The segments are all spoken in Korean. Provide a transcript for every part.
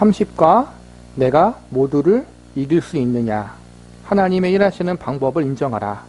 30과 내가 모두를 이길 수 있느냐? 하나님의 일하시는 방법을 인정하라.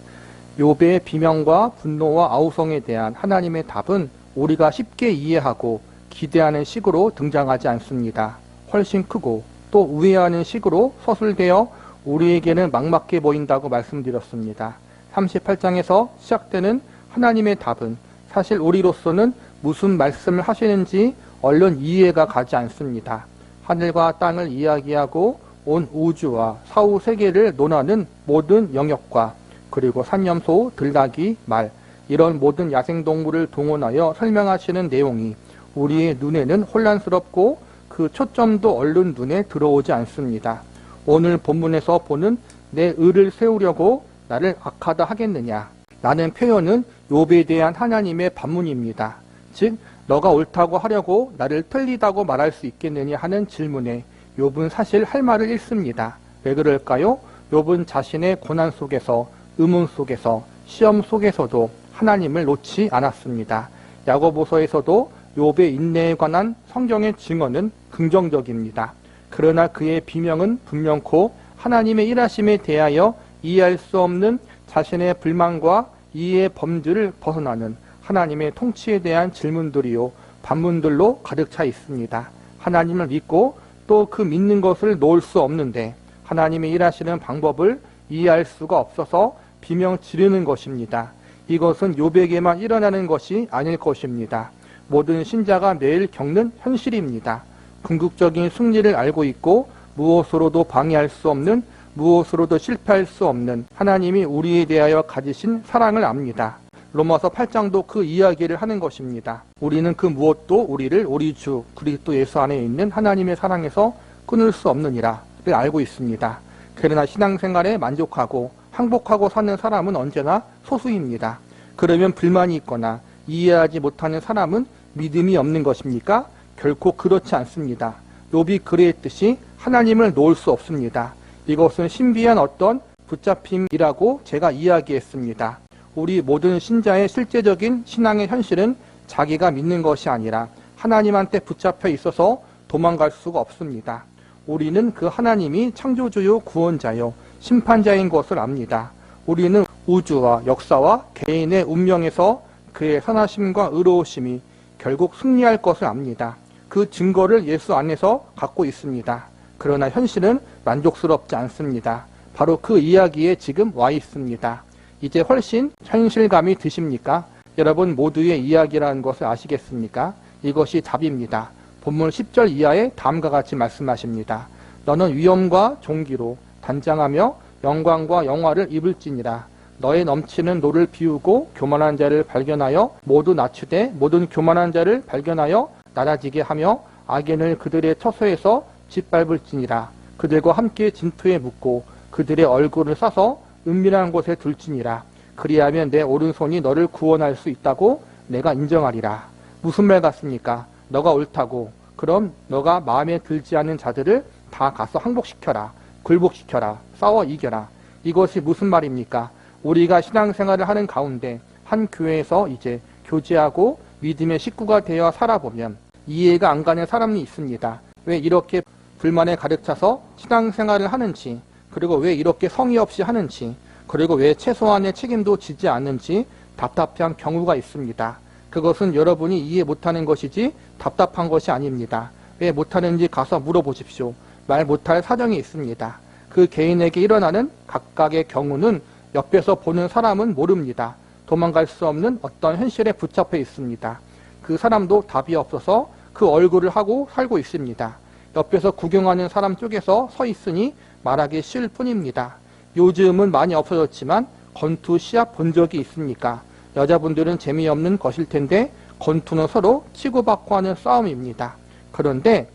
욥의 비명과 분노와 아우성에 대한 하나님의 답은 우리가 쉽게 이해하고 기대하는 식으로 등장하지 않습니다. 훨씬 크고 또 우회하는 식으로 서술되어 우리에게는 막막해 보인다고 말씀드렸습니다. 38장에서 시작되는 하나님의 답은 사실 우리로서는 무슨 말씀을 하시는지 얼른 이해가 가지 않습니다. 하늘과 땅을 이야기하고 온 우주와 사후 세계를 논하는 모든 영역과 그리고 산염소, 들나귀, 말 이런 모든 야생동물을 동원하여 설명하시는 내용이 우리의 눈에는 혼란스럽고 그 초점도 얼른 눈에 들어오지 않습니다. 오늘 본문에서 보는 내 의를 세우려고 나를 악하다 하겠느냐? 라는 표현은 욥에 대한 하나님의 반문입니다. 즉 너가 옳다고 하려고 나를 틀리다고 말할 수 있겠느냐 하는 질문에 욥은 사실 할 말을 잃습니다. 왜 그럴까요? 욥은 자신의 고난 속에서 의문 속에서 시험 속에서도 하나님을 놓지 않았습니다. 야고보서에서도 욥의 인내에 관한 성경의 증언은 긍정적입니다. 그러나 그의 비명은 분명코 하나님의 일하심에 대하여 이해할 수 없는 자신의 불만과 이해의 범주를 벗어나는 하나님의 통치에 대한 질문들이요 반문들로 가득 차 있습니다. 하나님을 믿고 또 그 믿는 것을 놓을 수 없는데 하나님의 일하시는 방법을 이해할 수가 없어서 비명 지르는 것입니다. 이것은 욥에게만 일어나는 것이 아닐 것입니다. 모든 신자가 매일 겪는 현실입니다. 궁극적인 승리를 알고 있고 무엇으로도 방해할 수 없는, 무엇으로도 실패할 수 없는 하나님이 우리에 대하여 가지신 사랑을 압니다. 로마서 8장도 그 이야기를 하는 것입니다. 우리는 그 무엇도 우리를 우리 주 그리스도 예수 안에 있는 하나님의 사랑에서 끊을 수 없느니라 를 알고 있습니다. 그러나 신앙생활에 만족하고 항복하고 사는 사람은 언제나 소수입니다. 그러면 불만이 있거나 이해하지 못하는 사람은 믿음이 없는 것입니까? 결코 그렇지 않습니다. 욥이 그랬듯이 하나님을 놓을 수 없습니다. 이것은 신비한 어떤 붙잡힘이라고 제가 이야기했습니다. 우리 모든 신자의 실제적인 신앙의 현실은 자기가 믿는 것이 아니라 하나님한테 붙잡혀 있어서 도망갈 수가 없습니다. 우리는 그 하나님이 창조주요 구원자요 심판자인 것을 압니다. 우리는 우주와 역사와 개인의 운명에서 그의 선하심과 의로우심이 결국 승리할 것을 압니다. 그 증거를 예수 안에서 갖고 있습니다. 그러나 현실은 만족스럽지 않습니다. 바로 그 이야기에 지금 와 있습니다. 이제 훨씬 현실감이 드십니까? 여러분 모두의 이야기라는 것을 아시겠습니까? 이것이 답입니다. 본문 10절 이하에 다음과 같이 말씀하십니다. 너는 위엄과 존귀로 단장하며 영광과 영화를 입을지니라. 너의 넘치는 노를 비우고 교만한 자를 발견하여 모두 낮추되 모든 교만한 자를 발견하여 낮아지게 하며 악인을 그들의 처소에서 짓밟을지니라. 그들과 함께 진토에 묻고 그들의 얼굴을 싸서 은밀한 곳에 둘지니라. 그리하면 내 오른손이 너를 구원할 수 있다고 내가 인정하리라. 무슨 말 같습니까? 너가 옳다고. 그럼 너가 마음에 들지 않는 자들을 다 가서 항복시켜라. 굴복시켜라. 싸워 이겨라. 이것이 무슨 말입니까? 우리가 신앙생활을 하는 가운데 한 교회에서 이제 교제하고 믿음의 식구가 되어 살아보면 이해가 안 가는 사람이 있습니다. 왜 이렇게 불만에 가득 차서 신앙생활을 하는지, 그리고 왜 이렇게 성의 없이 하는지, 그리고 왜 최소한의 책임도 지지 않는지 답답한 경우가 있습니다. 그것은 여러분이 이해 못하는 것이지 답답한 것이 아닙니다. 왜 못하는지 가서 물어보십시오. 말 못할 사정이 있습니다. 그 개인에게 일어나는 각각의 경우는 옆에서 보는 사람은 모릅니다. 도망갈 수 없는 어떤 현실에 붙잡혀 있습니다. 그 사람도 답이 없어서 그 얼굴을 하고 살고 있습니다. 옆에서 구경하는 사람 쪽에서 서 있으니 말하기 쉬울 뿐입니다. 요즘은 많이 없어졌지만 권투 시합 본 적이 있습니까? 여자분들은 재미없는 것일 텐데 권투는 서로 치고받고 하는 싸움입니다. 그런데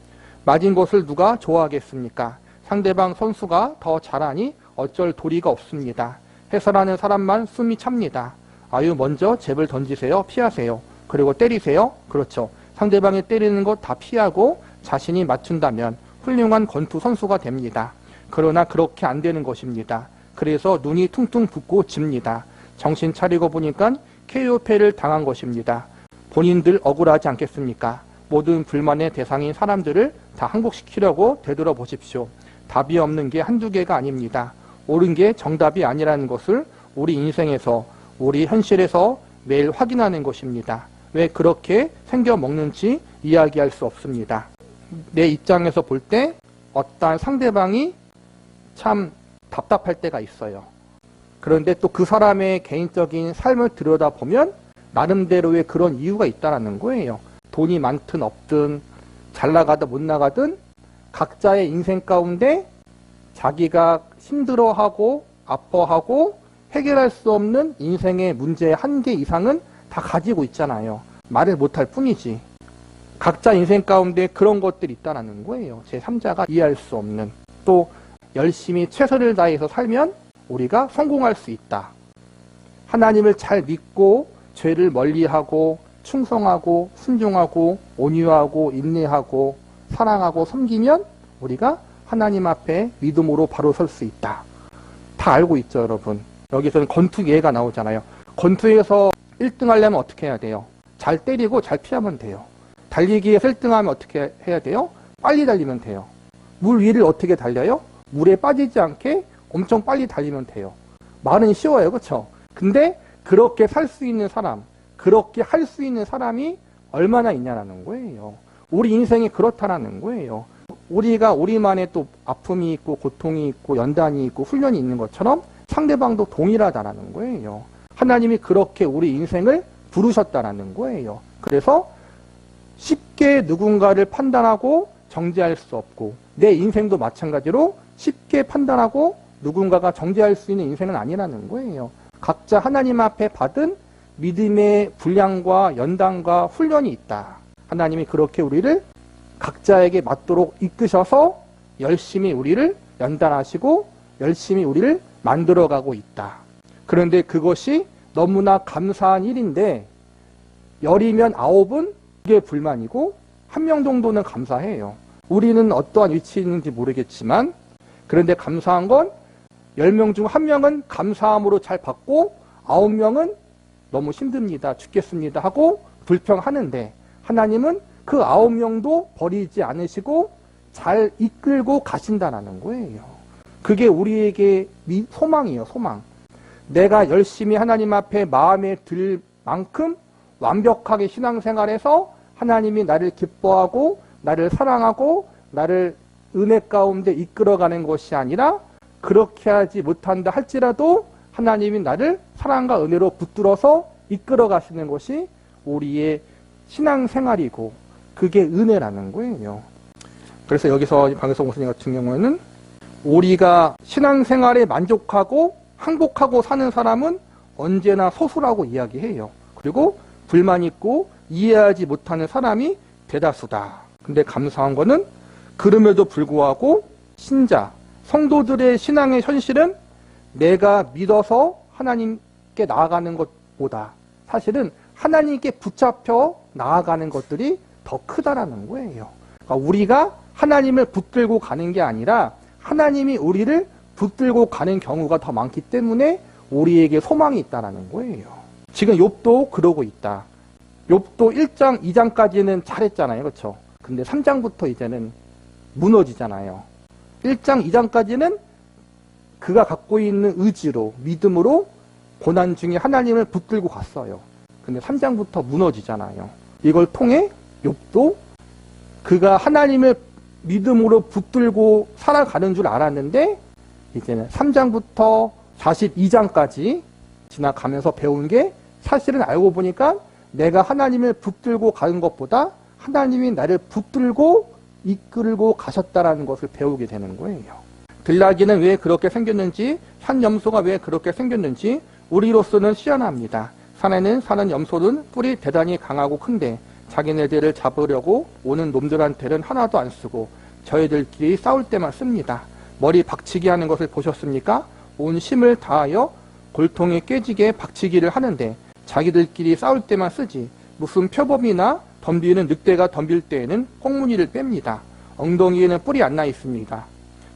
맞은 것을 누가 좋아하겠습니까? 상대방 선수가 더 잘하니 어쩔 도리가 없습니다. 해설하는 사람만 숨이 찹니다. 아유 먼저 잽을 던지세요. 피하세요. 그리고 때리세요. 그렇죠. 상대방이 때리는 것 다 피하고 자신이 맞춘다면 훌륭한 권투 선수가 됩니다. 그러나 그렇게 안 되는 것입니다. 그래서 눈이 퉁퉁 붓고 집니다. 정신 차리고 보니까 KO패를 당한 것입니다. 본인들 억울하지 않겠습니까? 모든 불만의 대상인 사람들을 다 항복시키려고 되돌아보십시오. 답이 없는 게 한두 개가 아닙니다. 옳은 게 정답이 아니라는 것을 우리 인생에서, 우리 현실에서 매일 확인하는 것입니다. 왜 그렇게 생겨먹는지 이야기할 수 없습니다. 내 입장에서 볼 때 어떠한 상대방이 참 답답할 때가 있어요. 그런데 또 그 사람의 개인적인 삶을 들여다보면 나름대로의 그런 이유가 있다는 거예요. 돈이 많든 없든 잘 나가든 못 나가든 각자의 인생 가운데 자기가 힘들어하고 아파하고 해결할 수 없는 인생의 문제의 한계 이상은 다 가지고 있잖아요. 말을 못할 뿐이지. 각자 인생 가운데 그런 것들이 있다는 거예요. 제3자가 이해할 수 없는. 또 열심히 최선을 다해서 살면 우리가 성공할 수 있다. 하나님을 잘 믿고 죄를 멀리하고 충성하고 순종하고 온유하고 인내하고 사랑하고 섬기면 우리가 하나님 앞에 믿음으로 바로 설 수 있다. 다 알고 있죠, 여러분. 여기서는 권투 예가 나오잖아요. 권투에서 1등 하려면 어떻게 해야 돼요? 잘 때리고 잘 피하면 돼요. 달리기에서 1등하면 어떻게 해야 돼요? 빨리 달리면 돼요. 물 위를 어떻게 달려요? 물에 빠지지 않게 엄청 빨리 달리면 돼요. 말은 쉬워요, 그렇죠? 근데 그렇게 살 수 있는 사람, 그렇게 할 수 있는 사람이 얼마나 있냐라는 거예요. 우리 인생이 그렇다라는 거예요. 우리가 우리만의 또 아픔이 있고 고통이 있고 연단이 있고 훈련이 있는 것처럼 상대방도 동일하다라는 거예요. 하나님이 그렇게 우리 인생을 부르셨다라는 거예요. 그래서 쉽게 누군가를 판단하고 정죄할 수 없고 내 인생도 마찬가지로 쉽게 판단하고 누군가가 정죄할 수 있는 인생은 아니라는 거예요. 각자 하나님 앞에 받은 믿음의 분량과 연단과 훈련이 있다. 하나님이 그렇게 우리를 각자에게 맞도록 이끄셔서 열심히 우리를 연단하시고 열심히 우리를 만들어가고 있다. 그런데 그것이 너무나 감사한 일인데 10이면 9은 그게 불만이고 1명 정도는 감사해요. 우리는 어떠한 위치에 있는지 모르겠지만 그런데 감사한 건 10명 중 1명은 감사함으로 잘 받고 9명은 너무 힘듭니다. 죽겠습니다 하고 불평하는데 하나님은 그 9명도 버리지 않으시고 잘 이끌고 가신다는 거예요. 그게 우리에게 소망이에요. 소망. 내가 열심히 하나님 앞에 마음에 들 만큼 완벽하게 신앙생활해서 하나님이 나를 기뻐하고 나를 사랑하고 나를 은혜 가운데 이끌어가는 것이 아니라 그렇게 하지 못한다 할지라도 하나님이 나를 사랑과 은혜로 붙들어서 이끌어 가시는 것이 우리의 신앙생활이고 그게 은혜라는 거예요. 그래서 여기서 박영석 목사님 같은 경우에는 우리가 신앙생활에 만족하고 항복하고 사는 사람은 언제나 소수라고 이야기해요. 그리고 불만 있고 이해하지 못하는 사람이 대다수다. 근데 감사한 거는 그럼에도 불구하고 신자, 성도들의 신앙의 현실은 내가 믿어서 하나님께 나아가는 것보다 사실은 하나님께 붙잡혀 나아가는 것들이 더 크다라는 거예요. 그러니까 우리가 하나님을 붙들고 가는 게 아니라 하나님이 우리를 붙들고 가는 경우가 더 많기 때문에 우리에게 소망이 있다라는 거예요. 지금 욥도 그러고 있다. 욥도 1장, 2장까지는 잘했잖아요. 그렇죠? 근데 3장부터 이제는 무너지잖아요. 1장, 2장까지는 그가 갖고 있는 의지로, 믿음으로 고난 중에 하나님을 붙들고 갔어요. 근데 3장부터 무너지잖아요. 이걸 통해 욥도 그가 하나님을 믿음으로 붙들고 살아가는 줄 알았는데 이제는 3장부터 42장까지 지나가면서 배운 게 사실은 알고 보니까 내가 하나님을 붙들고 가는 것보다 하나님이 나를 붙들고 이끌고 가셨다라는 것을 배우게 되는 거예요. 들나귀는 왜 그렇게 생겼는지, 산 염소가 왜 그렇게 생겼는지 우리로서는 시원합니다. 산에는 사는 염소는 뿔이 대단히 강하고 큰데 자기네들을 잡으려고 오는 놈들한테는 하나도 안 쓰고 저희들끼리 싸울 때만 씁니다. 머리 박치기 하는 것을 보셨습니까? 온 힘을 다하여 골통이 깨지게 박치기를 하는데 자기들끼리 싸울 때만 쓰지 무슨 표범이나 덤비는 늑대가 덤빌 때에는 꽁무니를 뺍니다. 엉덩이에는 뿔이 안 나 있습니다.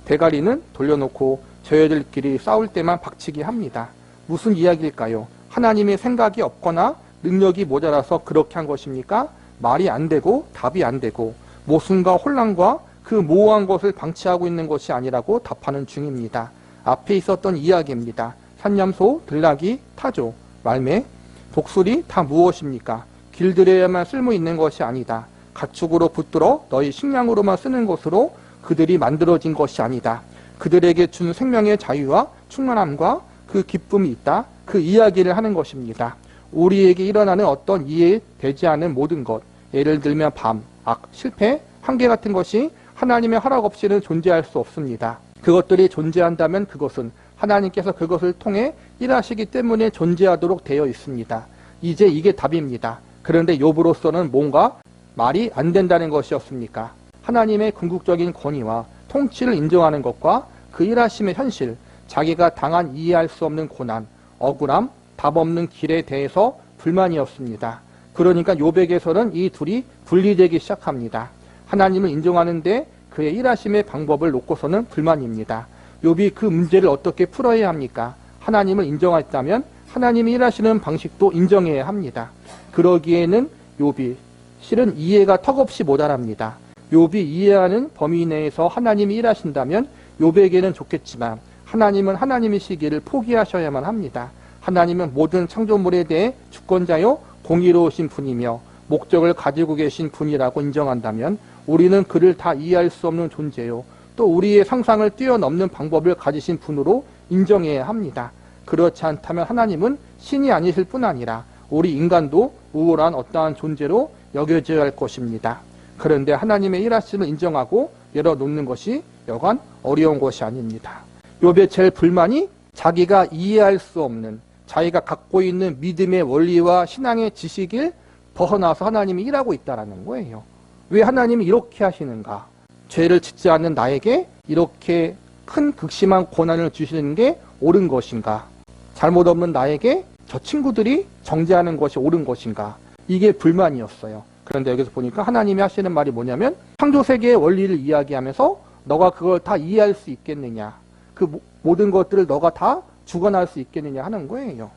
대가리는 돌려놓고 저희들끼리 싸울 때만 박치기 합니다. 무슨 이야기일까요? 하나님의 생각이 없거나 능력이 모자라서 그렇게 한 것입니까? 말이 안 되고 답이 안 되고 모순과 혼란과 그 모호한 것을 방치하고 있는 것이 아니라고 답하는 중입니다. 앞에 있었던 이야기입니다. 산염소, 들나귀, 타조, 말매, 독수리 다 무엇입니까? 길들여야만 쓸모 있는 것이 아니다. 가축으로 붙들어 너희 식량으로만 쓰는 것으로 그들이 만들어진 것이 아니다. 그들에게 준 생명의 자유와 충만함과 그 기쁨이 있다. 그 이야기를 하는 것입니다. 우리에게 일어나는 어떤 이해되지 않은 모든 것, 예를 들면 밤, 악, 실패, 한계 같은 것이 하나님의 허락 없이는 존재할 수 없습니다. 그것들이 존재한다면 그것은 하나님께서 그것을 통해 일하시기 때문에 존재하도록 되어 있습니다. 이제 이게 답입니다. 그런데 욥으로서는 뭔가 말이 안 된다는 것이었습니까? 하나님의 궁극적인 권위와 통치를 인정하는 것과 그 일하심의 현실, 자기가 당한 이해할 수 없는 고난, 억울함, 답 없는 길에 대해서 불만이었습니다. 그러니까 욥에게서는 이 둘이 분리되기 시작합니다. 하나님을 인정하는데 그의 일하심의 방법을 놓고서는 불만입니다. 욥이 그 문제를 어떻게 풀어야 합니까? 하나님을 인정했다면 하나님이 일하시는 방식도 인정해야 합니다. 그러기에는 욥이 실은 이해가 턱없이 모자랍니다. 욥이 이해하는 범위 내에서 하나님이 일하신다면 욥에게는 좋겠지만 하나님은 하나님이시기를 포기하셔야만 합니다. 하나님은 모든 창조물에 대해 주권자요 공의로우신 분이며 목적을 가지고 계신 분이라고 인정한다면 우리는 그를 다 이해할 수 없는 존재요 또 우리의 상상을 뛰어넘는 방법을 가지신 분으로 인정해야 합니다. 그렇지 않다면 하나님은 신이 아니실 뿐 아니라 우리 인간도 우월한 어떠한 존재로 여겨져야 할 것입니다. 그런데 하나님의 일하심을 인정하고 열어놓는 것이 여간 어려운 것이 아닙니다. 욥의 제일 불만이 자기가 이해할 수 없는 자기가 갖고 있는 믿음의 원리와 신앙의 지식을 벗어나서 하나님이 일하고 있다는 거예요. 왜 하나님이 이렇게 하시는가? 죄를 짓지 않는 나에게 이렇게 큰 극심한 고난을 주시는 게 옳은 것인가? 잘못 없는 나에게 저 친구들이 정죄하는 것이 옳은 것인가? 이게 불만이었어요. 그런데 여기서 보니까 하나님이 하시는 말이 뭐냐면 창조세계의 원리를 이야기하면서 너가 그걸 다 이해할 수 있겠느냐? 그 모든 것들을 너가 다 주관할 수 있겠느냐 하는 거예요.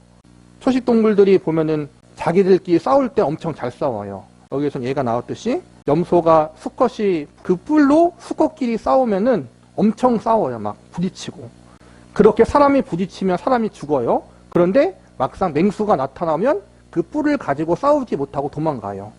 초식동물들이 보면은 자기들끼리 싸울 때 엄청 잘 싸워요. 여기서는 얘가 나왔듯이 염소가 수컷이 그 뿔로 수컷끼리 싸우면은 엄청 싸워요. 막 부딪히고. 그렇게 사람이 부딪히면 사람이 죽어요. 그런데 막상 맹수가 나타나면 그 뿔을 가지고 싸우지 못하고 도망가요.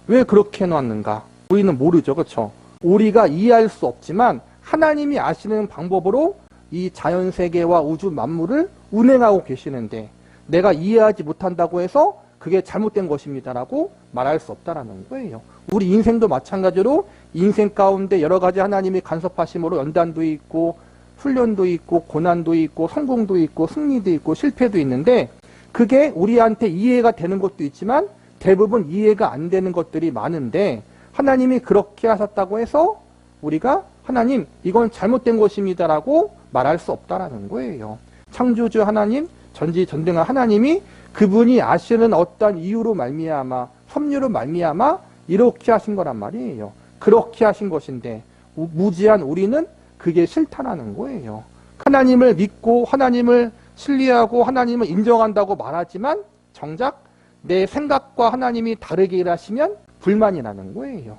왜 그렇게 해놨는가? 우리는 모르죠. 그렇죠? 우리가 이해할 수 없지만 하나님이 아시는 방법으로 이 자연세계와 우주 만물을 운행하고 계시는데 내가 이해하지 못한다고 해서 그게 잘못된 것입니다라고 말할 수 없다라는 거예요. 우리 인생도 마찬가지로 인생 가운데 여러 가지 하나님이 간섭하심으로 연단도 있고 훈련도 있고 고난도 있고 성공도 있고 승리도 있고 실패도 있는데 그게 우리한테 이해가 되는 것도 있지만 대부분 이해가 안 되는 것들이 많은데 하나님이 그렇게 하셨다고 해서 우리가 하나님 이건 잘못된 것입니다라고 말할 수 없다라는 거예요. 창조주 하나님, 전지전능한 하나님이 그분이 아시는 어떤 이유로 말미암아 섭리로 말미암아 이렇게 하신 거란 말이에요. 그렇게 하신 것인데 무지한 우리는 그게 싫다라는 거예요. 하나님을 믿고 하나님을 신뢰하고 하나님을 인정한다고 말하지만 정작 내 생각과 하나님이 다르게 일하시면 불만이 나는 거예요.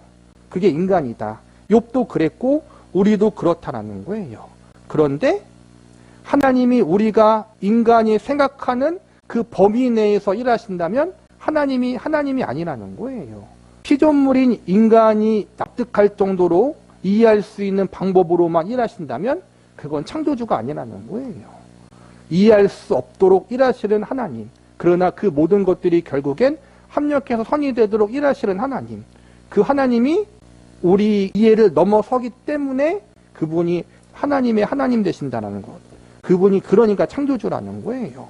그게 인간이다. 욥도 그랬고 우리도 그렇다라는 거예요. 그런데 하나님이 우리가 인간이 생각하는 그 범위 내에서 일하신다면 하나님이 아니라는 거예요. 피조물인 인간이 납득할 정도로 이해할 수 있는 방법으로만 일하신다면 그건 창조주가 아니라는 거예요. 이해할 수 없도록 일하시는 하나님. 그러나 그 모든 것들이 결국엔 합력해서 선이 되도록 일하시는 하나님. 그 하나님이 우리 이해를 넘어서기 때문에 그분이 하나님의 하나님 되신다는 것. 그분이 그러니까 창조주라는 거예요.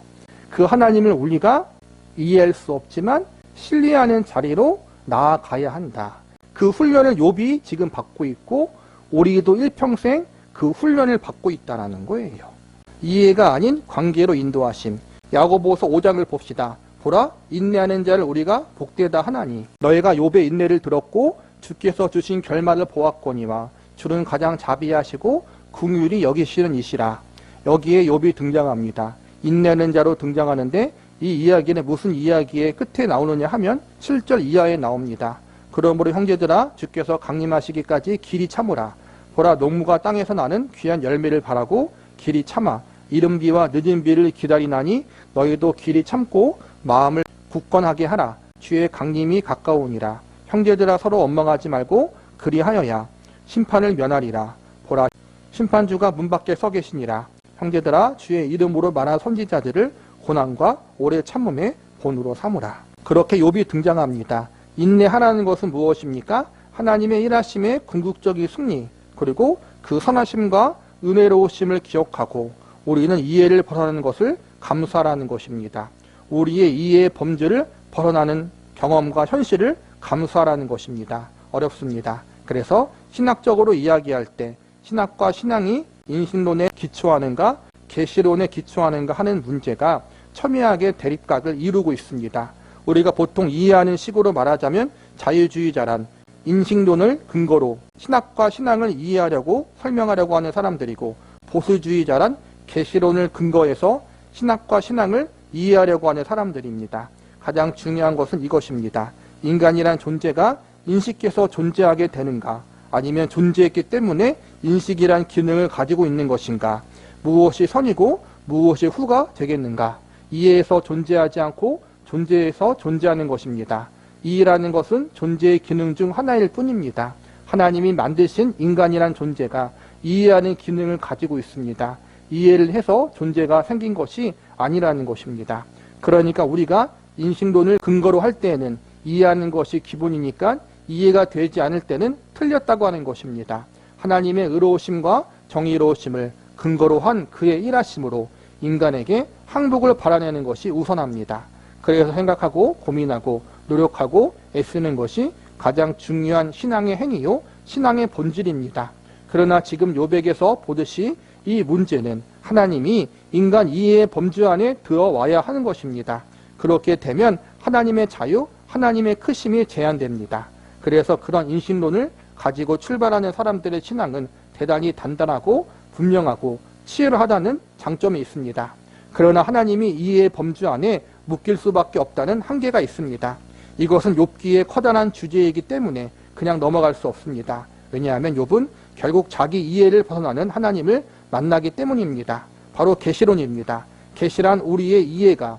그 하나님을 우리가 이해할 수 없지만 신뢰하는 자리로 나아가야 한다. 그 훈련을 욥이 지금 받고 있고 우리도 일평생 그 훈련을 받고 있다는 거예요. 이해가 아닌 관계로 인도하심. 야고보서 5장을 봅시다. 보라, 인내하는 자를 우리가 복되다 하나니 너희가 욥의 인내를 들었고 주께서 주신 결말을 보았거니와 주는 가장 자비하시고 긍휼히 여기시는 이시라. 여기에 욥이 등장합니다. 인내하는 자로 등장하는데 이 이야기는 무슨 이야기의 끝에 나오느냐 하면 7절 이하에 나옵니다. 그러므로 형제들아 주께서 강림하시기까지 길이 참으라. 보라, 농부가 땅에서 나는 귀한 열매를 바라고 길이 참아 이른 비와 늦은 비를 기다리나니 너희도 길이 참고 마음을 굳건하게 하라. 주의 강림이 가까우니라. 형제들아, 서로 원망하지 말고 그리하여야 심판을 면하리라. 보라, 심판주가 문 밖에 서 계시니라. 형제들아, 주의 이름으로 말한 선지자들을 고난과 오래 참음의 본으로 삼으라. 그렇게 욥이 등장합니다. 인내하라는 것은 무엇입니까? 하나님의 일하심의 궁극적인 승리, 그리고 그 선하심과 은혜로우심을 기억하고 우리는 이해를 벗어나는 것을 감수하라는 것입니다. 우리의 이해의 범주를 벗어나는 경험과 현실을 감수하라는 것입니다. 어렵습니다. 그래서 신학적으로 이야기할 때 신학과 신앙이 인신론에 기초하는가 계시론에 기초하는가 하는 문제가 첨예하게 대립각을 이루고 있습니다. 우리가 보통 이해하는 식으로 말하자면 자유주의자란 인식론을 근거로 신학과 신앙을 이해하려고 설명하려고 하는 사람들이고, 보수주의자란 계시론을 근거해서 신학과 신앙을 이해하려고 하는 사람들입니다. 가장 중요한 것은 이것입니다. 인간이란 존재가 인식해서 존재하게 되는가, 아니면 존재했기 때문에 인식이란 기능을 가지고 있는 것인가, 무엇이 선이고 무엇이 후가 되겠는가. 이해해서 존재하지 않고 존재해서 존재하는 것입니다. 이해라는 것은 존재의 기능 중 하나일 뿐입니다. 하나님이 만드신 인간이란 존재가 이해하는 기능을 가지고 있습니다. 이해를 해서 존재가 생긴 것이 아니라는 것입니다. 그러니까 우리가 인식론을 근거로 할 때에는 이해하는 것이 기본이니까 이해가 되지 않을 때는 틀렸다고 하는 것입니다. 하나님의 의로우심과 정의로우심을 근거로 한 그의 일하심으로 인간에게 항복을 바라내는 것이 우선합니다. 그래서 생각하고 고민하고 노력하고 애쓰는 것이 가장 중요한 신앙의 행위요, 신앙의 본질입니다. 그러나 지금 욥에게서 보듯이 이 문제는 하나님이 인간 이해의 범주 안에 들어와야 하는 것입니다. 그렇게 되면 하나님의 자유, 하나님의 크심이 제한됩니다. 그래서 그런 인신론을 가지고 출발하는 사람들의 신앙은 대단히 단단하고 분명하고 치열하다는 장점이 있습니다. 그러나 하나님이 이해의 범주 안에 묶일 수밖에 없다는 한계가 있습니다. 이것은 욥기의 커다란 주제이기 때문에 그냥 넘어갈 수 없습니다. 왜냐하면 욥은 결국 자기 이해를 벗어나는 하나님을 만나기 때문입니다. 바로 계시론입니다. 계시란 우리의 이해가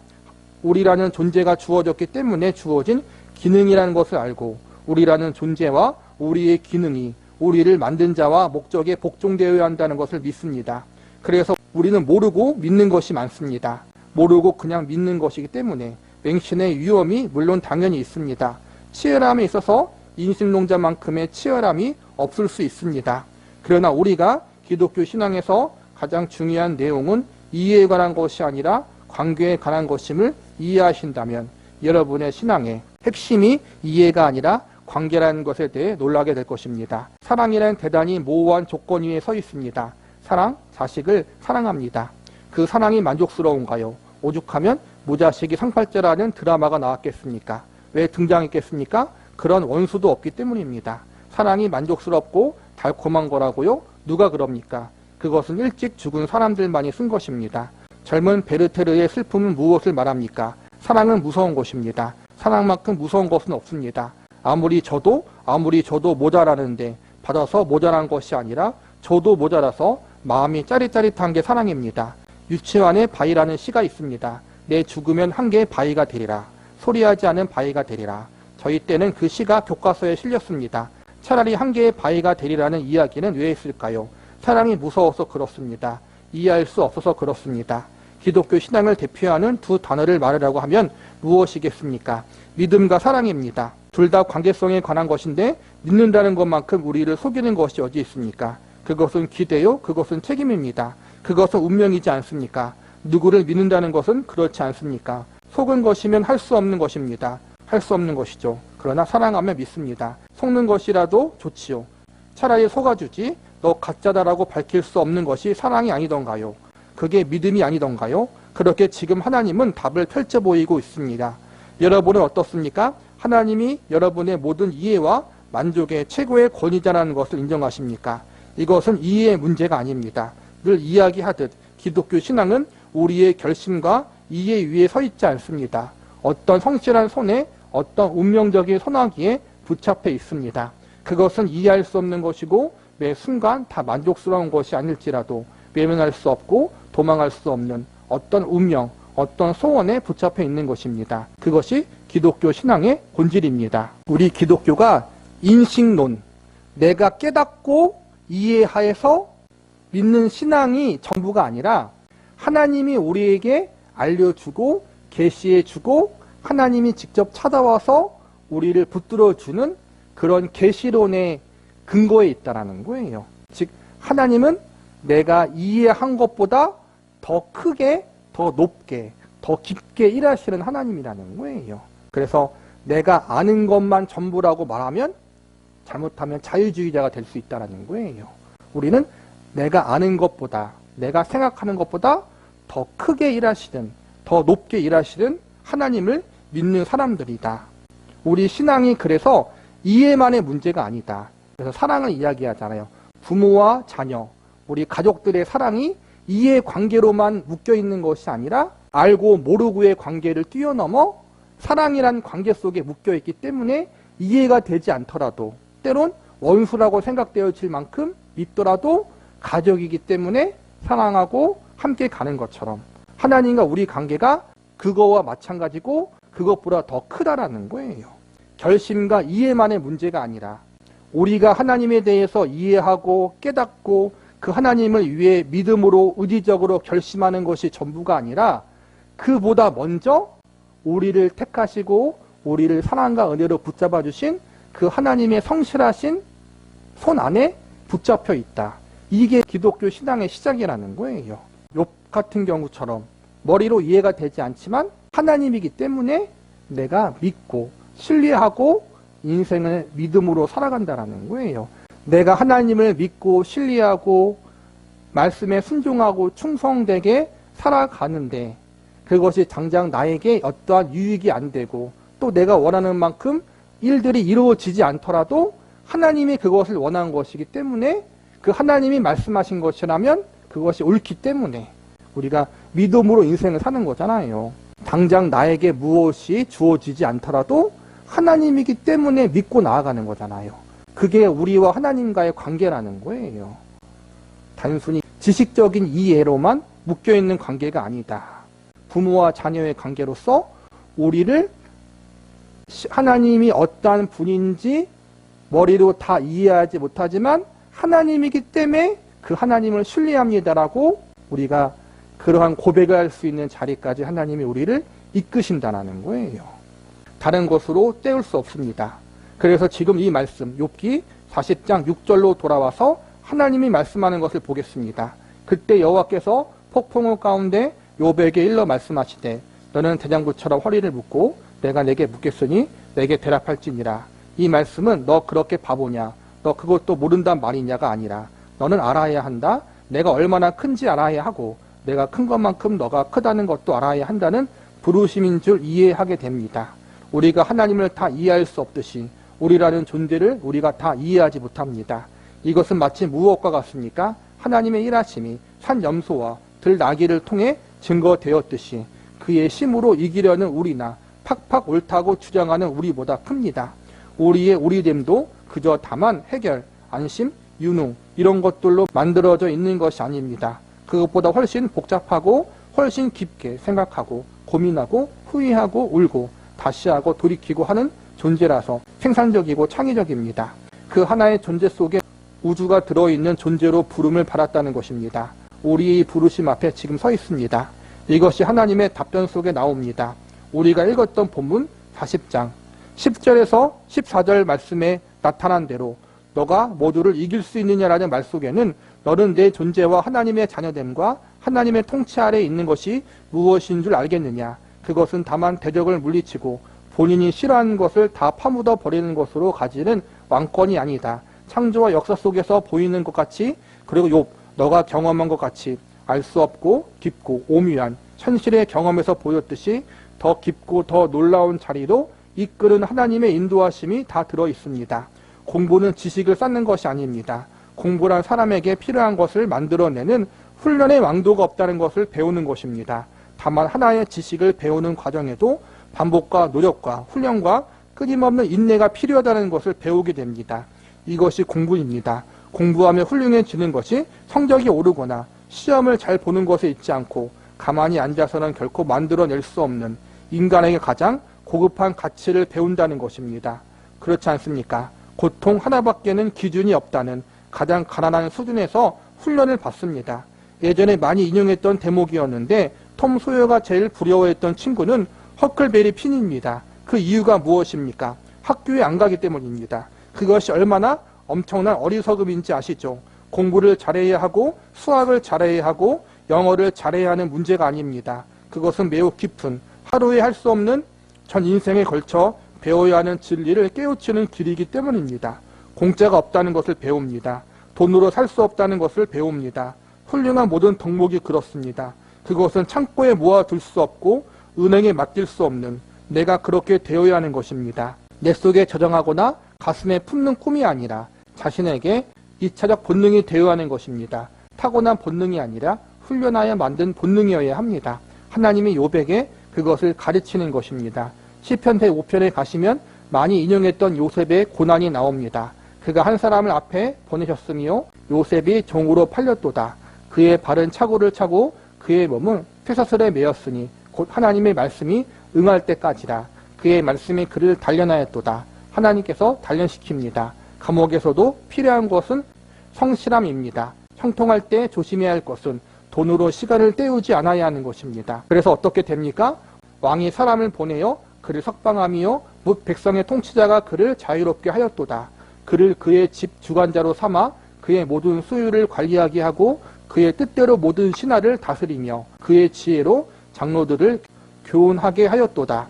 우리라는 존재가 주어졌기 때문에 주어진 기능이라는 것을 알고, 우리라는 존재와 우리의 기능이 우리를 만든 자와 목적에 복종되어야 한다는 것을 믿습니다. 그래서 우리는 모르고 믿는 것이 많습니다. 모르고 그냥 믿는 것이기 때문에 맹신의 위험이 물론 당연히 있습니다. 치열함에 있어서 인신론자만큼의 치열함이 없을 수 있습니다. 그러나 우리가 기독교 신앙에서 가장 중요한 내용은 이해에 관한 것이 아니라 관계에 관한 것임을 이해하신다면 여러분의 신앙의 핵심이 이해가 아니라 관계라는 것에 대해 놀라게 될 것입니다. 사랑이라는 대단히 모호한 조건 위에 서 있습니다. 사랑, 자식을 사랑합니다. 그 사랑이 만족스러운가요? 오죽하면 무자식이 상팔자라는 드라마가 나왔겠습니까? 왜 등장했겠습니까? 그런 원수도 없기 때문입니다. 사랑이 만족스럽고 달콤한 거라고요? 누가 그럽니까? 그것은 일찍 죽은 사람들만이 쓴 것입니다. 젊은 베르테르의 슬픔은 무엇을 말합니까? 사랑은 무서운 것입니다. 사랑만큼 무서운 것은 없습니다. 아무리 저도 모자라는데 받아서 모자란 것이 아니라 저도 모자라서 마음이 짜릿짜릿한 게 사랑입니다. 유치원의 바위라는 시가 있습니다. 내 죽으면 한 개의 바위가 되리라. 소리하지 않은 바위가 되리라. 저희 때는 그 시가 교과서에 실렸습니다. 차라리 한 개의 바위가 되리라는 이야기는 왜 했을까요? 사랑이 무서워서 그렇습니다. 이해할 수 없어서 그렇습니다. 기독교 신앙을 대표하는 두 단어를 말하라고 하면 무엇이겠습니까? 믿음과 사랑입니다. 둘 다 관계성에 관한 것인데 믿는다는 것만큼 우리를 속이는 것이 어디 있습니까? 그것은 기대요, 그것은 책임입니다. 그것은 운명이지 않습니까? 누구를 믿는다는 것은 그렇지 않습니까? 속은 것이면 할 수 없는 것입니다. 할 수 없는 것이죠. 그러나 사랑하면 믿습니다. 속는 것이라도 좋지요. 차라리 속아주지 너 가짜다라고 밝힐 수 없는 것이 사랑이 아니던가요? 그게 믿음이 아니던가요? 그렇게 지금 하나님은 답을 펼쳐 보이고 있습니다. 여러분은 어떻습니까? 하나님이 여러분의 모든 이해와 만족의 최고의 권위자라는 것을 인정하십니까? 이것은 이해의 문제가 아닙니다. 늘 이야기하듯 기독교 신앙은 우리의 결심과 이해 위에 서 있지 않습니다. 어떤 성실한 손에 어떤 운명적인 소나기에 붙잡혀 있습니다. 그것은 이해할 수 없는 것이고 매 순간 다 만족스러운 것이 아닐지라도 외면할 수 없고 도망할 수 없는 어떤 운명, 어떤 소원에 붙잡혀 있는 것입니다. 그것이 기독교 신앙의 본질입니다. 우리 기독교가 인식론, 내가 깨닫고 이해하여서 믿는 신앙이 전부가 아니라 하나님이 우리에게 알려주고 계시해주고 하나님이 직접 찾아와서 우리를 붙들어주는 그런 계시론의 근거에 있다라는 거예요. 즉 하나님은 내가 이해한 것보다 더 크게, 더 높게, 더 깊게 일하시는 하나님이라는 거예요. 그래서 내가 아는 것만 전부라고 말하면 잘못하면 자유주의자가 될 수 있다는 거예요. 우리는 내가 아는 것보다, 내가 생각하는 것보다 더 크게 일하시는, 더 높게 일하시는 하나님을 믿는 사람들이다. 우리 신앙이 그래서 이해만의 문제가 아니다. 그래서 사랑을 이야기하잖아요. 부모와 자녀, 우리 가족들의 사랑이 이해 관계로만 묶여있는 것이 아니라 알고 모르고의 관계를 뛰어넘어 사랑이란 관계 속에 묶여있기 때문에 이해가 되지 않더라도 때론 원수라고 생각되어질 만큼 믿더라도 가족이기 때문에 사랑하고 함께 가는 것처럼 하나님과 우리 관계가 그거와 마찬가지고 그것보다 더 크다라는 거예요. 결심과 이해만의 문제가 아니라 우리가 하나님에 대해서 이해하고 깨닫고 그 하나님을 위해 믿음으로 의지적으로 결심하는 것이 전부가 아니라 그보다 먼저 우리를 택하시고 우리를 사랑과 은혜로 붙잡아 주신 그 하나님의 성실하신 손 안에 붙잡혀 있다. 이게 기독교 신앙의 시작이라는 거예요. 욥 같은 경우처럼 머리로 이해가 되지 않지만 하나님이기 때문에 내가 믿고 신뢰하고 인생을 믿음으로 살아간다라는 거예요. 내가 하나님을 믿고 신뢰하고 말씀에 순종하고 충성되게 살아가는데 그것이 당장 나에게 어떠한 유익이 안 되고 또 내가 원하는 만큼 일들이 이루어지지 않더라도 하나님이 그것을 원한 것이기 때문에 그 하나님이 말씀하신 것이라면 그것이 옳기 때문에 우리가 믿음으로 인생을 사는 거잖아요. 당장 나에게 무엇이 주어지지 않더라도 하나님이기 때문에 믿고 나아가는 거잖아요. 그게 우리와 하나님과의 관계라는 거예요. 단순히 지식적인 이해로만 묶여있는 관계가 아니다. 부모와 자녀의 관계로서 우리를 하나님이 어떠한 분인지 머리로 다 이해하지 못하지만 하나님이기 때문에 그 하나님을 신뢰합니다라고 우리가 그러한 고백을 할 수 있는 자리까지 하나님이 우리를 이끄신다는 거예요. 다른 것으로 때울 수 없습니다. 그래서 지금 이 말씀 욥기 40장 6절로 돌아와서 하나님이 말씀하는 것을 보겠습니다. 그때 여호와께서 폭풍우 가운데 욥에게 일러 말씀하시되 너는 대장부처럼 허리를 묶고 내가 내게 묻겠으니 내게 대답할지니라. 이 말씀은 너 그렇게 바보냐 너 그것도 모른단 말이냐가 아니라 너는 알아야 한다. 내가 얼마나 큰지 알아야 하고 내가 큰 것만큼 너가 크다는 것도 알아야 한다는 부르심인 줄 이해하게 됩니다. 우리가 하나님을 다 이해할 수 없듯이 우리라는 존재를 우리가 다 이해하지 못합니다. 이것은 마치 무엇과 같습니까? 하나님의 일하심이 산염소와 들나귀를 통해 증거되었듯이 그의 심으로 이기려는 우리나 팍팍 옳다고 주장하는 우리보다 큽니다. 우리의 우리됨도 그저 다만 해결, 안심, 유능 이런 것들로 만들어져 있는 것이 아닙니다. 그것보다 훨씬 복잡하고 훨씬 깊게 생각하고 고민하고 후회하고 울고 다시 하고 돌이키고 하는 존재라서 생산적이고 창의적입니다. 그 하나의 존재 속에 우주가 들어있는 존재로 부름을 받았다는 것입니다. 우리의 부르심 앞에 지금 서 있습니다. 이것이 하나님의 답변 속에 나옵니다. 우리가 읽었던 본문 40장 10절에서 14절 말씀에 나타난 대로 너가 모두를 이길 수 있느냐라는 말 속에는 너는 내 존재와 하나님의 자녀됨과 하나님의 통치 아래에 있는 것이 무엇인 줄 알겠느냐. 그것은 다만 대적을 물리치고 본인이 싫어하는 것을 다 파묻어 버리는 것으로 가지는 왕권이 아니다. 창조와 역사 속에서 보이는 것 같이 그리고 욥 너가 경험한 것 같이 알 수 없고 깊고 오묘한 현실의 경험에서 보였듯이 더 깊고 더 놀라운 자리로 이끄는 하나님의 인도하심이 다 들어있습니다. 공부는 지식을 쌓는 것이 아닙니다. 공부란 사람에게 필요한 것을 만들어내는 훈련의 왕도가 없다는 것을 배우는 것입니다. 다만 하나의 지식을 배우는 과정에도 반복과 노력과 훈련과 끊임없는 인내가 필요하다는 것을 배우게 됩니다. 이것이 공부입니다. 공부하며 훌륭해지는 것이 성적이 오르거나 시험을 잘 보는 것에 있지 않고 가만히 앉아서는 결코 만들어낼 수 없는 인간에게 가장 고급한 가치를 배운다는 것입니다. 그렇지 않습니까? 고통 하나밖에는 기준이 없다는 가장 가난한 수준에서 훈련을 받습니다. 예전에 많이 인용했던 대목이었는데 톰 소여가 제일 부러워했던 친구는 허클베리 핀입니다. 그 이유가 무엇입니까? 학교에 안 가기 때문입니다. 그것이 얼마나 엄청난 어리석음인지 아시죠? 공부를 잘해야 하고 수학을 잘해야 하고 영어를 잘해야 하는 문제가 아닙니다. 그것은 매우 깊은 하루에 할 수 없는 전 인생에 걸쳐 배워야 하는 진리를 깨우치는 길이기 때문입니다. 공짜가 없다는 것을 배웁니다. 돈으로 살 수 없다는 것을 배웁니다. 훌륭한 모든 덕목이 그렇습니다. 그것은 창고에 모아둘 수 없고 은행에 맡길 수 없는 내가 그렇게 되어야 하는 것입니다. 내 속에 저장하거나 가슴에 품는 꿈이 아니라 자신에게 2차적 본능이 되어야 하는 것입니다. 타고난 본능이 아니라 훈련하여 만든 본능이어야 합니다. 하나님이 욥에게 그것을 가르치는 것입니다. 시편 105편에 가시면 많이 인용했던 요셉의 고난이 나옵니다. 그가 한 사람을 앞에 보내셨으며 요셉이 종으로 팔렸도다. 그의 발은 차고를 차고 그의 몸은 쇠사슬에 매였으니 곧 하나님의 말씀이 응할 때까지라. 그의 말씀이 그를 단련하였도다. 하나님께서 단련시킵니다. 감옥에서도 필요한 것은 성실함입니다. 형통할 때 조심해야 할 것은 돈으로 시간을 때우지 않아야 하는 것입니다. 그래서 어떻게 됩니까? 왕이 사람을 보내어 그를 석방하며 뭇 백성의 통치자가 그를 자유롭게 하였도다. 그를 그의 집 주관자로 삼아 그의 모든 소유를 관리하게 하고 그의 뜻대로 모든 신하를 다스리며 그의 지혜로 장로들을 교훈하게 하였도다.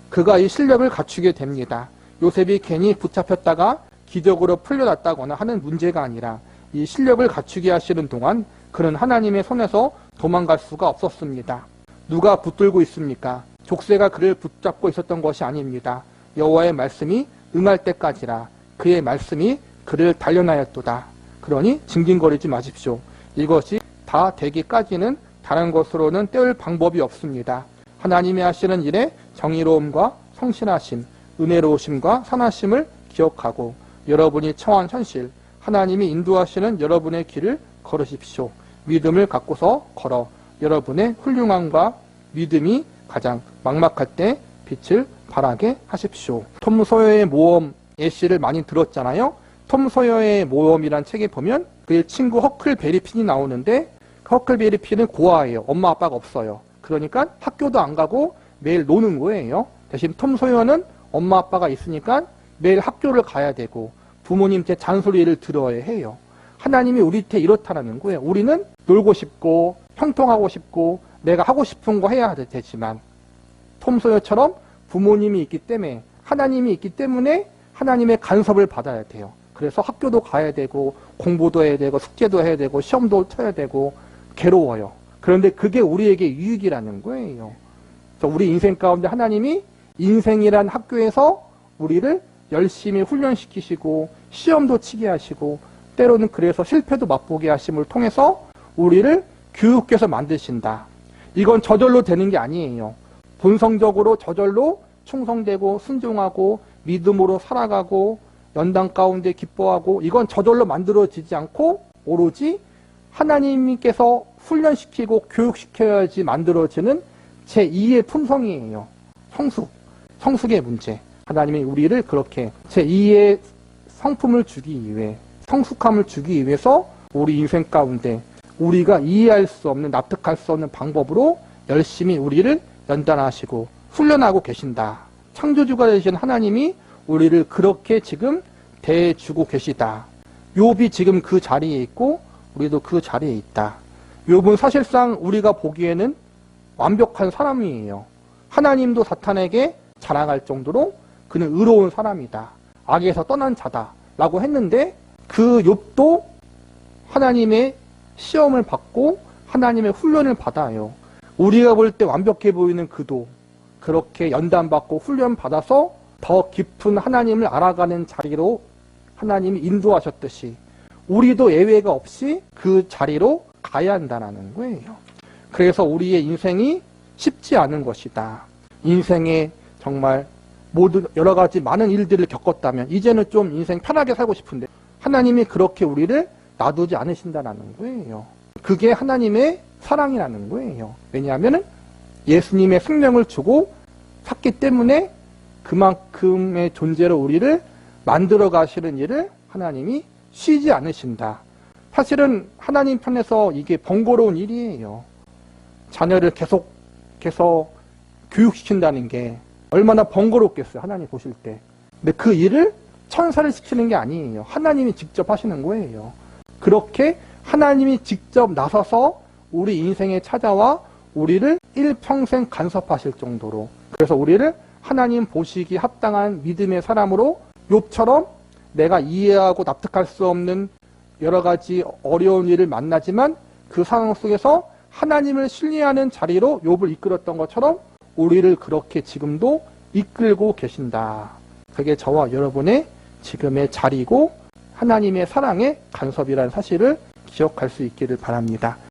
그가 이 실력을 갖추게 됩니다. 요셉이 괜히 붙잡혔다가 기적으로 풀려났다거나 하는 문제가 아니라 이 실력을 갖추게 하시는 동안 그는 하나님의 손에서 도망갈 수가 없었습니다. 누가 붙들고 있습니까? 족쇄가 그를 붙잡고 있었던 것이 아닙니다. 여호와의 말씀이 응할 때까지라. 그의 말씀이 그를 단련하였도다. 그러니 징징거리지 마십시오. 이것이 다 되기까지는 다른 것으로는 때울 방법이 없습니다. 하나님이 하시는 일에 정의로움과 성실하심, 은혜로우심과 선하심을 기억하고 여러분이 처한 현실, 하나님이 인도하시는 여러분의 길을 걸으십시오. 믿음을 갖고서 걸어 여러분의 훌륭함과 믿음이 가장 막막할 때 빛을 발하게 하십시오. 톰 소여의 모험 예시를 많이 들었잖아요. 톰 소여의 모험이란 책에 보면 그의 친구 허클베리 핀이 나오는데 허클베리 핀은 고아예요. 엄마 아빠가 없어요. 그러니까 학교도 안 가고 매일 노는 거예요. 대신 톰 소여는 엄마 아빠가 있으니까 매일 학교를 가야 되고 부모님께 잔소리를 들어야 해요. 하나님이 우리한테 이렇다는 거예요. 우리는 놀고 싶고 형통하고 싶고 내가 하고 싶은 거 해야 되지만 톰 소여처럼 부모님이 있기 때문에 하나님이 있기 때문에 하나님의 간섭을 받아야 돼요. 그래서 학교도 가야 되고 공부도 해야 되고 숙제도 해야 되고 시험도 쳐야 되고 괴로워요. 그런데 그게 우리에게 유익이라는 거예요. 그래서 우리 인생 가운데 하나님이 인생이란 학교에서 우리를 열심히 훈련시키시고 시험도 치게 하시고 때로는 그래서 실패도 맛보게 하심을 통해서 우리를 교육해서 만드신다. 이건 저절로 되는 게 아니에요. 본성적으로 저절로 충성되고 순종하고 믿음으로 살아가고 연단 가운데 기뻐하고 이건 저절로 만들어지지 않고 오로지 하나님께서 훈련시키고 교육시켜야지 만들어지는 제2의 품성이에요. 성숙의 문제. 하나님이 우리를 그렇게 제2의 성품을 주기 위해 성숙함을 주기 위해서 우리 인생 가운데 우리가 이해할 수 없는 납득할 수 없는 방법으로 열심히 우리를 연단하시고 훈련하고 계신다. 창조주가 되신 하나님이 우리를 그렇게 지금 대해주고 계시다. 욥이 지금 그 자리에 있고 우리도 그 자리에 있다. 욥은 사실상 우리가 보기에는 완벽한 사람이에요. 하나님도 사탄에게 자랑할 정도로 그는 의로운 사람이다. 악에서 떠난 자다. 라고 했는데 그 욥도 하나님의 시험을 받고 하나님의 훈련을 받아요. 우리가 볼 때 완벽해 보이는 그도 그렇게 연단받고 훈련받아서 더 깊은 하나님을 알아가는 자리로 하나님이 인도하셨듯이 우리도 예외가 없이 그 자리로 가야 한다는 거예요. 그래서 우리의 인생이 쉽지 않은 것이다. 인생에 정말 모든 여러 가지 많은 일들을 겪었다면 이제는 좀 인생 편하게 살고 싶은데 하나님이 그렇게 우리를 놔두지 않으신다라는 거예요. 그게 하나님의 사랑이라는 거예요. 왜냐하면 예수님의 생명을 주고 샀기 때문에 그만큼의 존재로 우리를 만들어 가시는 일을 하나님이 쉬지 않으신다. 사실은 하나님 편에서 이게 번거로운 일이에요. 자녀를 계속해서 교육시킨다는 게 얼마나 번거롭겠어요. 하나님 보실 때. 근데 그 일을 천사를 시키는 게 아니에요. 하나님이 직접 하시는 거예요. 그렇게 하나님이 직접 나서서 우리 인생에 찾아와 우리를 일평생 간섭하실 정도로, 그래서 우리를 하나님 보시기 합당한 믿음의 사람으로 욥처럼 내가 이해하고 납득할 수 없는 여러 가지 어려운 일을 만나지만 그 상황 속에서 하나님을 신뢰하는 자리로 욥을 이끌었던 것처럼 우리를 그렇게 지금도 이끌고 계신다. 그게 저와 여러분의 지금의 자리고 하나님의 사랑의 간섭이라는 사실을 기억할 수 있기를 바랍니다.